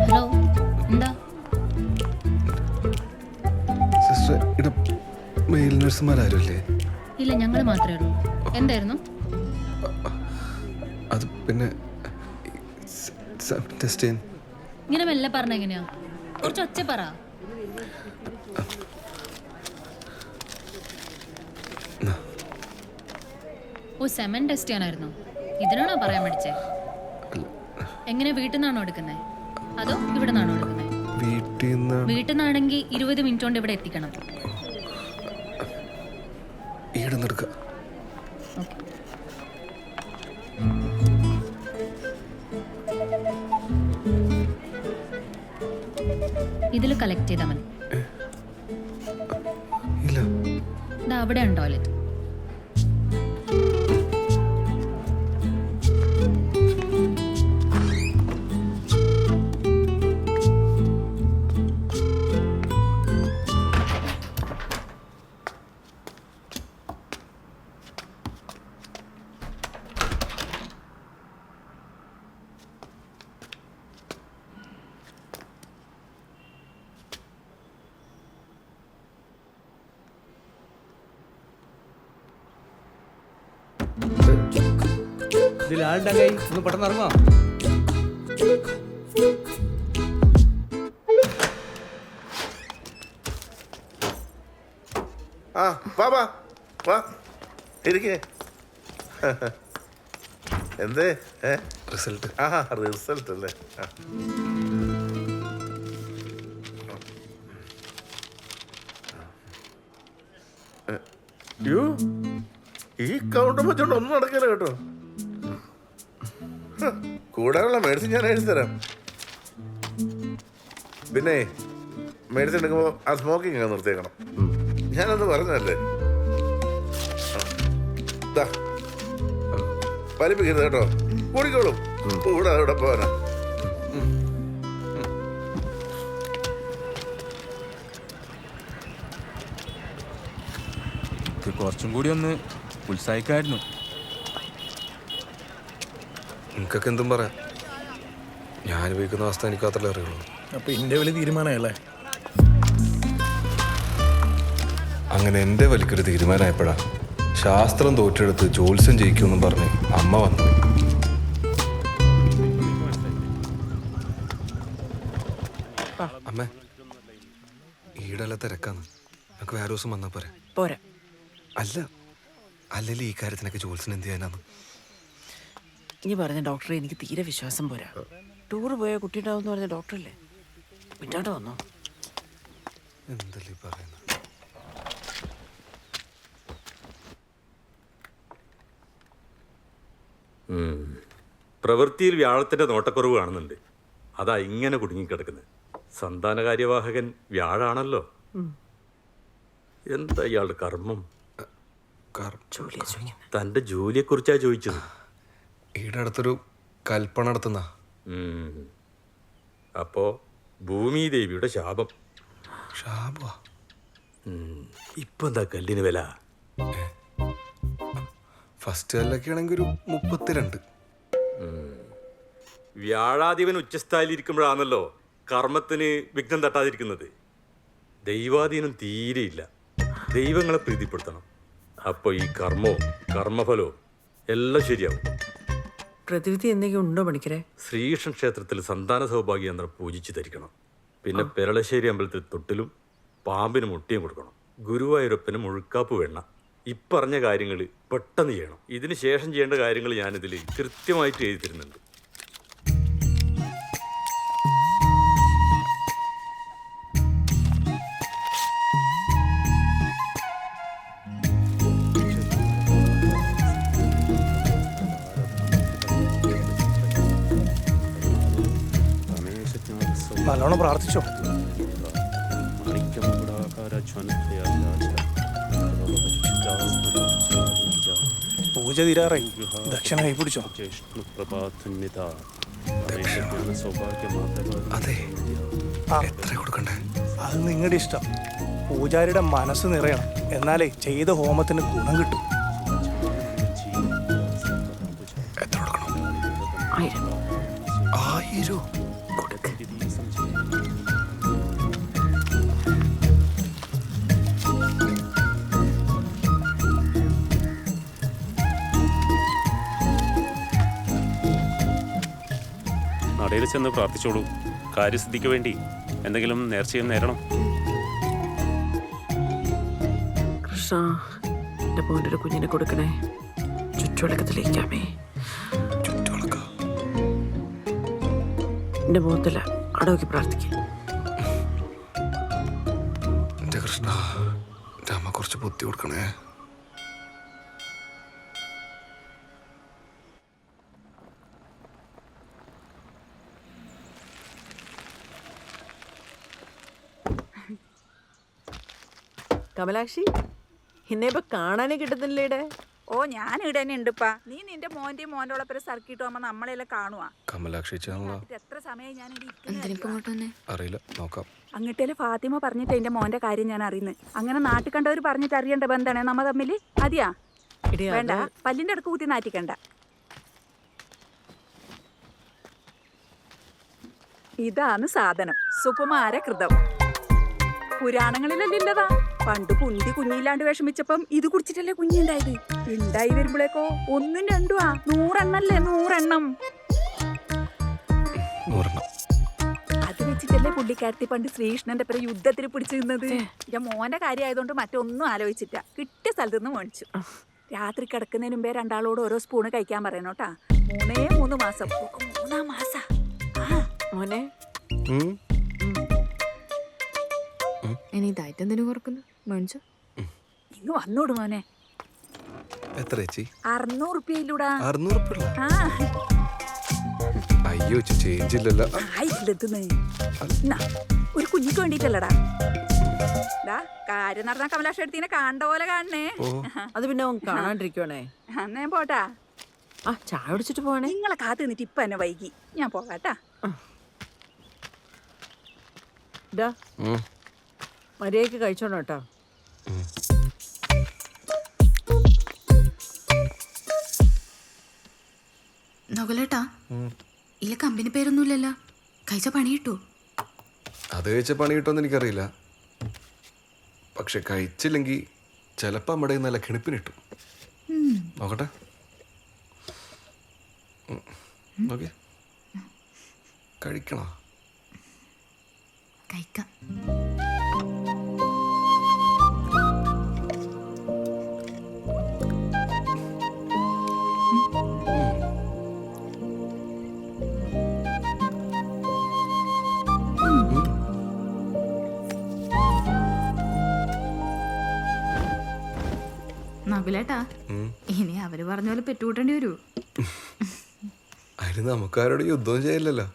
Hello, എന്താ? Sister, ഇവിടെ mail നഴ്സുമാരാരുമില്ലേ? ഇല്ല, ഞങ്ങൾ മാത്രമേ ഉള്ളൂ. എന്തായിരുന്നു? അത് പിന്നെ ടെസ്റ്റ് ചെയ്യാൻ. ഇങ്ങനെ മെല്ലെ പറഞ്ഞ എങ്ങനെയാ? കുറച്ച് ഒച്ച പറ. ഓ, സെമൻ ടെസ്റ്റ് ചെയ്യാനായിരുന്നോ? ഇതിനാണോ പറയാൻ പഠിച്ചേ? എങ്ങനെ, വീട്ടിൽ നിന്നാണോ എടുക്കുന്നത് അതോ ഇവിടെ നിന്നാണോ എടുക്കുന്നത്? വീട്ടിൽ നിന്നാണെങ്കിൽ 20 മിനിറ്റ് കൊണ്ട് ഇവിടെ എത്തിക്കണം. ഈടുന്നെടുക്ക. ഓക്കെ. ഇതിൽ കളക്ട് ചെയ്താൽ മതി. ഇല്ല, ഇതാ അവിടെയാണ് ടോയ്ലറ്റ്. ഇതിലാളുണ്ടായി ഒന്ന് പെട്ടെന്ന് ഇറങ്ങോ. ആ വാ വാ വാ ഇരിക്കേ. എന്തേ? റിസൾട്ട്. ആ റിസൾട്ട് അല്ലേ? യ്യോ, ഈ കൗണ്ട് വെച്ചോണ്ട് ഒന്നും നടക്കില്ല കേട്ടോ. കൂടാനുള്ള മെഡിസിൻ ഞാൻ എഴുതി തരാം. പിന്നെ മെഡിസിൻ എടുക്കുമ്പോൾ ആ സ്മോക്കിംഗ് അങ്ങ് നിർത്തിയേക്കണം. ഞാനത് പറഞ്ഞതല്ലേ. വലിപ്പിക്കരുത് കേട്ടോ, കൂടിക്കോളും. കൂടെ അവിടെ പോവാനാ. കുറച്ചും കൂടി ഒന്ന് ഉത്സാഹിക്കായിരുന്നു. നിങ്ങൾക്കൊക്കെ എന്തും പറയാം. ഞാൻ ഉപയോഗിക്കുന്ന അവസ്ഥ എനിക്ക് മാത്രമേ അറിയുള്ളൂ. അപ്പൊ എന്റെ വലിയ തീരുമാനമല്ലേ? അങ്ങനെ എൻ്റെ വലിക്കൊരു തീരുമാനമായപ്പോഴാ ശാസ്ത്രം തോറ്റെടുത്ത് ജ്യോത്സ്യം ജയിക്കുമെന്നും പറഞ്ഞ് അമ്മ വന്നു. അമ്മ, ഈടെല്ലാം തിരക്കാന്ന്. നമുക്ക് വേറെ ദിവസം വന്നാൽ പോരെ? പോരാ. അല്ല, അല്ലെങ്കിൽ ഈ കാര്യത്തിനൊക്കെ ജ്യോത്സ്യൻ എന്ത് ചെയ്യാനാന്ന്? ഇനി പറഞ്ഞ ഡോക്ടറെ എനിക്ക് തീരെ വിശ്വാസം പോരാ. ടൂറ് പോയ കുട്ടിയുണ്ടാവും പറഞ്ഞ ഡോക്ടറല്ലേ, പിന്നോട്ട് വന്നോ? എന്തല്ലേ പറയുന്നത്? പ്രവൃത്തിയിൽ വ്യാഴത്തിന്റെ നോട്ടക്കുറവ് കാണുന്നുണ്ട്. അതാ ഇങ്ങനെ കുടുങ്ങിക്കിടക്കുന്നത്. സന്താന കാര്യവാഹകൻ വ്യാഴാണല്ലോ. എന്താ ഇയാളുടെ കർമ്മം? തന്റെ ജോലിയെക്കുറിച്ചാ ചോദിച്ചത്. ഈടെ അടുത്തൊരു കൽപ്പന നടത്തുന്ന. അപ്പോ ഭൂമിദേവിയുടെ ശാപം. ശാപ? ഇപ്പൊ എന്താ കല്ലിന് വില? ഫസ്റ്റ് കല്ലൊക്കെ ആണെങ്കിൽ ഒരു 32. വ്യാഴാധിപൻ ഉച്ചസ്ഥായിലിരിക്കുമ്പോഴാണല്ലോ കർമ്മത്തിന് വിഘ്നം തട്ടാതിരിക്കുന്നത്. ദൈവാധീനം തീരെയില്ല. ദൈവങ്ങളെ പ്രീതിപ്പെടുത്തണം. അപ്പോൾ ഈ കർമ്മവും കർമ്മഫലവും എല്ലാം ശരിയാവും. പ്രതിവിധി എന്തെങ്കിലും ഉണ്ടോ പണിക്കരെ? ശ്രീകൃഷ്ണ ക്ഷേത്രത്തിൽ സന്താന സൗഭാഗ്യ യന്ത്രം പൂജിച്ച് ധരിക്കണം. പിന്നെ പെരളശ്ശേരി അമ്പലത്തിൽ തൊട്ടിലും പാമ്പിന് മുട്ടിയും കൊടുക്കണം. ഗുരുവായൂരപ്പന് മുഴുക്കാപ്പ് വെണ്ണ. ഇപ്പറഞ്ഞ കാര്യങ്ങൾ പെട്ടെന്ന് ചെയ്യണം. ഇതിന് ശേഷം ചെയ്യേണ്ട കാര്യങ്ങൾ ഞാനിതിൽ കൃത്യമായിട്ട് എഴുതി തരുന്നുണ്ട്. നല്ലോണം പ്രാർത്ഥിച്ചോ. പൂജ തീരാറായി. ദക്ഷിണ കൈ പിടിച്ചോ. അതെ, എത്ര കൊടുക്കണ്ടേ? അത് നിങ്ങളുടെ ഇഷ്ടം. പൂജാരിയുടെ മനസ്സ് നിറയണം, എന്നാലേ ചെയ്ത ഹോമത്തിന് ഗുണം കിട്ടും. എത്ര കൊടുക്കണം? 1000 1000 കൊടുക്ക്. നടയിൽ ചെന്ന് പ്രാർത്ഥിച്ചോളൂ. കാര്യസിദ്ധിക്ക് വേണ്ടി എന്തെങ്കിലും നേർച്ചയും നേരണം. കൃഷ്ണ, എൻ്റെ മോൻ്റെ ഒരു കുഞ്ഞിനെ കൊടുക്കണേ. ചുറ്റുവിളക്കത്തിലേക്കാമേ. ചുറ്റുവിളക്ക എൻ്റെ മുഖത്തില്ല, അടവയ്ക്ക് പ്രാർത്ഥിക്കും. എൻ്റെ കൃഷ്ണ, എൻ്റെ അമ്മ കുറച്ച് ബുദ്ധി കൊടുക്കണേ. കമലാക്ഷി, എന്നെ ഇപ്പൊ കാണാനേ കിട്ടുന്നില്ലേടെ. ഓ ഞാൻ ഇവിടെ തന്നെ ഉണ്ടിപ്പാ. നീ നിന്റെ മോന്റെയും മോന്റെ ഉള്ളപ്പോ സർക്കിട്ട് പോകുമ്പോ നമ്മളെല്ലാം കാണുവാ. കമലാക്ഷി ചാനലാ. എത്ര സമയം ഞാൻ ഇവിടെ അറിയില്ല, നോക്കാം. അങ്ങട്ടേല് ഫാത്തിമ പറഞ്ഞിട്ട് എന്റെ മോന്റെ കാര്യം ഞാൻ അറിയുന്നത്. അങ്ങനെ നാട്ടിൽ കണ്ടവർ പറഞ്ഞിട്ട് അറിയേണ്ട ബന്ധാണ് നമ്മ തമ്മില്. അതിയാ എടി, അത് വേണ്ട, പല്ലിന്റെ അടുക്ക് കൂത്തി നാറ്റിക്കണ്ട. ഇതാണ് സാധനം, സുകുമാര കൃതം. പുരാണങ്ങളിലല്ലില്ലതാ. പണ്ട് കുണ്ടി കുഞ്ഞില്ലാണ്ട് വിഷമിച്ചപ്പം ഇത് കുടിച്ചിട്ടല്ലേ കുഞ്ഞിണ്ടായത്. ഉണ്ടായി വരുമ്പോഴേക്കോ 1 2 100 എണ്ണല്ലേ, 100 എണ്ണം. 100 എണ്ണം. അത് വെച്ചിട്ടല്ലേ പുള്ളിക്കാരത്തി പണ്ട് ശ്രീകൃഷ്ണന്റെ പേരെ യുദ്ധത്തിൽ പിടിച്ചു നിന്നത്. എന്റെ മോന്റെ കാര്യമായതുകൊണ്ട് മറ്റൊന്നും ആലോചിച്ചില്ല. കിട്ടിയ സ്ഥലത്ത് നിന്ന് മേടിച്ചു. രാത്രി കിടക്കുന്നതിന് മുമ്പേ രണ്ടാളോട് ഓരോ സ്പൂണ് കഴിക്കാൻ പറയണോട്ടാ. 3 മാസം. 3 മാസം. മോനെ, ഇനി ഡയറ്റ് എന്തിനു കുറക്കുന്നു മേടിച്ചു? ഇന്ന് വന്നോട് മോനെ. എത്ര ചേച്ചി? 600 റുപ്യയിലൂടാ. 600 ഉറുപ്പിക? ആ അയ്യോ ചേഞ്ച് ഇല്ലല്ലോ. ആയില്ലെന്ന്. ഒരു കുഞ്ഞിക്ക് വേണ്ടിട്ടല്ലടാ. കാര്യം നടന്ന കമലാക്ഷ എടുത്തിനെ കാണണ്ട പോലെ കാണണേ. അത് പിന്നെ അവൻ കാണാണ്ടിരിക്കുവാണേ. അന്നേ പോട്ടാ. ആ, ചായ കുടിച്ചിട്ട് പോവാണേ. നിങ്ങളെ കാത്തു നിന്നിട്ട് ഇപ്പൊ എന്നെ വൈകി. ഞാൻ പോകാട്ടാ. മര്യാദക്ക് കഴിച്ചോണം കേട്ടോ. നകുലേട്ടാ, ഇല്ല കമ്പനി പേരൊന്നുമില്ലല്ലോ. കഴിച്ച പണി കിട്ടൂ? അത് കഴിച്ച പണി കിട്ടുമെന്ന് എനിക്കറിയില്ല. പക്ഷെ കഴിച്ചില്ലെങ്കിൽ ചിലപ്പോൾ നമ്മുടെ നല്ല കിണിപ്പിന് കിട്ടും. നോക്കട്ടെ. നോക്കി കഴിക്കണോ? കഴിക്കാം. നകുലേട്ടാ, ഇനി അവര് പറഞ്ഞ പോലെ പെറ്റുകൂട്ടേണ്ടി വരൂ. അതിന് നമുക്കാരോട് യുദ്ധം ചെയ്യില്ലല്ലോ.